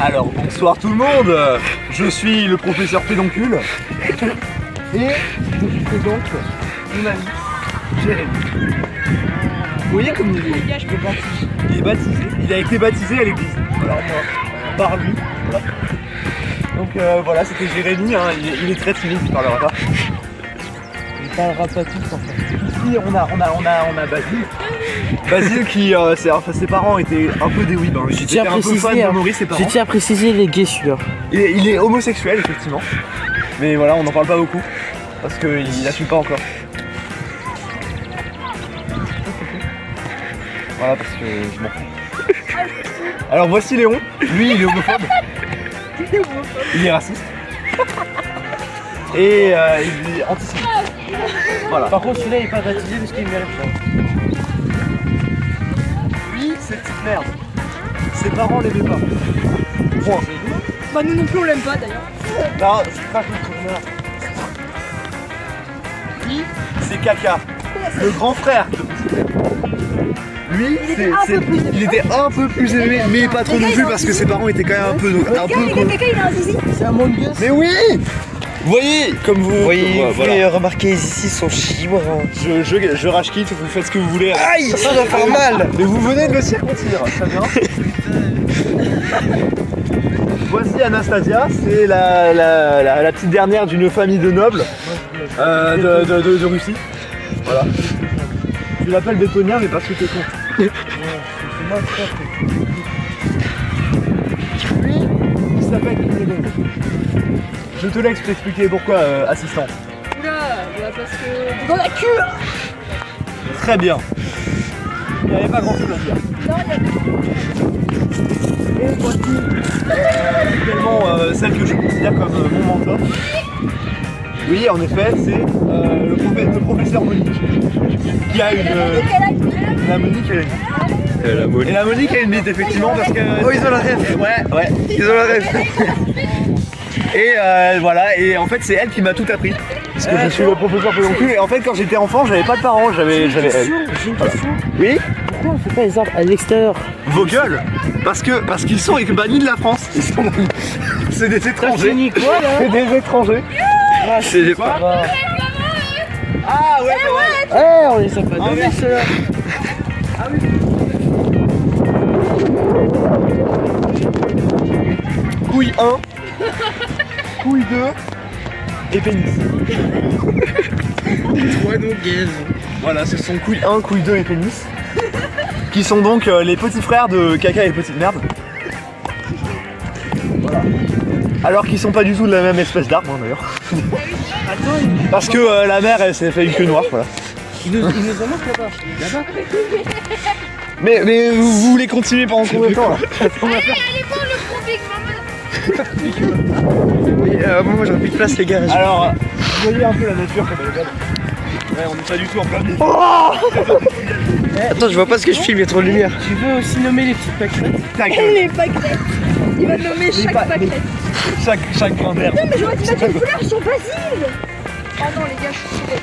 Alors bonsoir tout le monde, je suis le professeur Pédoncule et je présente mon ami Jérémy. Vous voyez comme il est baptisé, il a été baptisé à l'église. Alors moi, par lui, voilà. Donc voilà, c'était Jérémy, hein, il est très timide, il parlera pas. Il parlera pas tous en fait. Ici on a Basile. Basile qui, ses parents étaient un peu des weebs, hein. Je tiens à préciser, il est gay celui-là. Il est homosexuel effectivement. Mais voilà, on n'en parle pas beaucoup. Parce qu'il n'assume pas encore. Voilà, parce que je m'en fous. Alors voici Léon, lui il est homophobe. Il est raciste. Et il est antisémite. Voilà. Par contre celui-là il est pas baptisé parce qu'il me mérite pas. Lui, c'est petite merde. Ses parents l'aimaient pas. Point. Bah nous non plus on l'aime pas d'ailleurs. Non, c'est pas contre moi. Lui, c'est Caca, le grand frère de Petite Merde. Lui, il était un peu plus élevé, mais pas trop non plus parce que ses parents étaient quand même un peu Caca, il a un zizi. C'est un Among Us. Mais oui! Vous voyez, comme vous... Oui, vous voilà. pouvez remarquer, les ici sont chibrants. Je rage quitte, vous faites ce que vous voulez. Aïe, ça doit faire mal. Mais vous venez de le circoncire, très bien. Voici Anastasia, c'est la petite dernière d'une famille de nobles de Russie. Voilà. Tu l'appelles bétonien, mais parce que t'es con. Lui, il s'appelle Kinédon. Je te laisse t'expliquer pourquoi, assistante. Oula, bah parce que dans la queue. Très bien. Il n'y avait pas grand chose à dire. Non, Et voici également celle que je considère comme mon mentor. Oui, en effet, c'est le professeur Monique. Qui a une. La Monique, elle a une. Et la Monique a une bite, effectivement, parce que. Oh, ils ont la rêve. Ouais, Ils ont la rêve. Et voilà, et en fait, c'est elle qui m'a tout appris. Parce que je suis le professeur Pédoncule. Et en fait, quand j'étais enfant, j'avais pas de parents, j'avais elle. J'ai une question. Oui? Pourquoi on fait pas les arbres à l'extérieur? Vos gueules. Parce qu'ils sont bannis de la France. C'est des étrangers. Quoi là? C'est des étrangers. Ah, C'est quoi? Ah ouais, Ouais, on les a pas donnés merci. ceux-là. Couille 1, couille 2 et pénis. Ouais, non, gaze. Voilà, ce sont couille 1, couille 2 et pénis. Qui sont donc les petits frères de Caca et Petite Merde. Voilà. Alors qu'ils sont pas du tout de la même espèce d'arbre, hein, d'ailleurs. Parce que la mère, elle s'est fait une queue noire, voilà. Il nous en manque là-bas. Mais vous voulez continuer pendant combien de temps là? allez voir le gros Big Mama. Moi, j'aurais plus de place, les gars. Alors, vous voyez un peu la nature comme elle est belle. Ouais, on n'est pas du tout en plein milieu. Attends, je vois pas ce que je filme, il y a trop de lumière. Tu veux aussi nommer les petites pâquerettes? Ta gueule. Les pâquerettes. Il va nommer chaque pâquerette. Chaque grain d'herbe. Non mais j'aurais dû mettre une fleur sur Basile. Oh non les gars, je suis saoulée.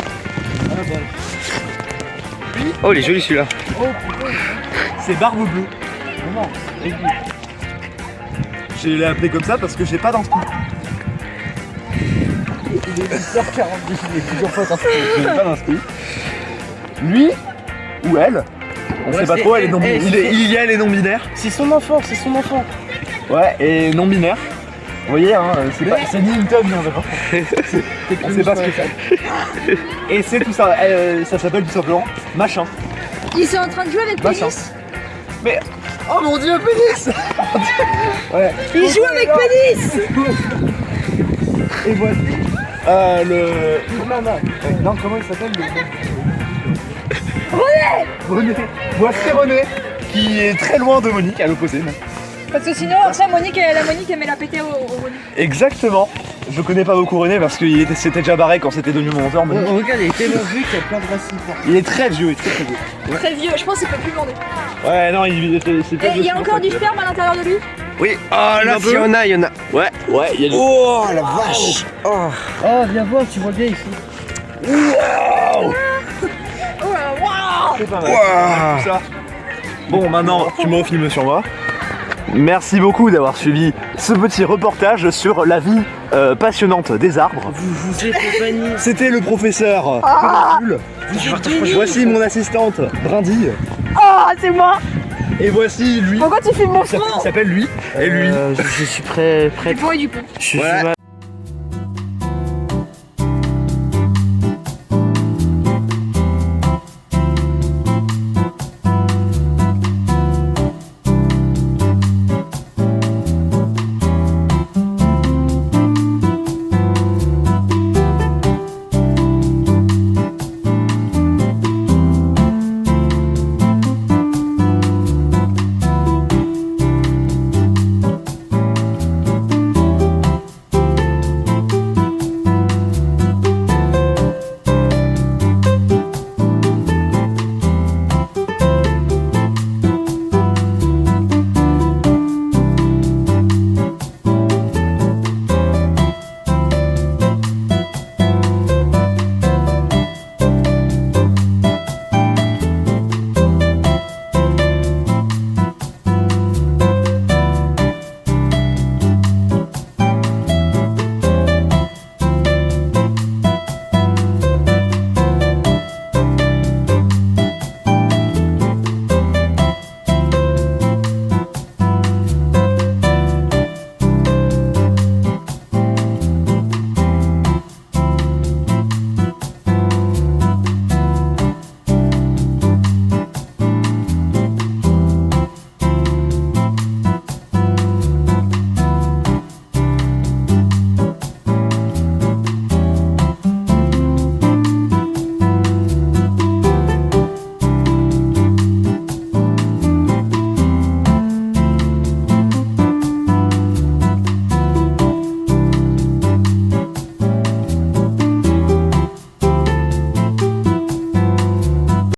Oh, il est joli celui-là. C'est Barbe Bleue. Non, je l'ai appelé comme ça parce que j'ai pas d'inspi. Il est 8h42, il est plusieurs fois inscrit. J'ai pas d'inspi. Lui ou elle, on sait pas trop, elle est elle est non-binaire. C'est son enfant, c'est son enfant. Ouais, et non-binaire. Vous voyez, hein, c'est ni une tonne, ni un d'accord. On sait pas ce que c'est. Et c'est tout ça, ça s'appelle tout simplement machin. Ils sont en train de jouer avec Machin. Pénis. Mais, oh mon dieu, pénis. Ouais. Ils jouent avec Pénis. Et voici non, comment il s'appelle René. Voici René, qui est très loin de Monique, à l'opposé même. Parce que sinon après Monique elle met la pété au René. Exactement. Je connais pas beaucoup René parce qu'il s'était déjà barré quand c'était devenu mon mentor. Oh, regarde, il est tellement vieux qu'il y a plein de racines. Il est très vieux, très vieux. Ouais. Très vieux, je pense qu'il peut plus bander. Ouais, non, c'est Et il y a encore du sperme à l'intérieur de lui. Oui. Oh, là, s'il y en a, il y en a. Ouais, il y a du... Oh, la vache. Oh. Oh, viens voir, tu vois bien ici. Wow. Oh là, waouh. C'est pas mal. Wow. Ça. Bon, maintenant, tu me refilmes sur moi. Merci beaucoup d'avoir suivi ce petit reportage sur la vie passionnante des arbres. Vous êtes banni. C'était le professeur Pédoncule. Voici mon assistante Brindille. Oh, c'est moi. Et voici lui. Pourquoi tu filmes mon Il front? s'appelle lui. Et lui. Je suis prêt. Du pont et du pont. Je suis Voilà.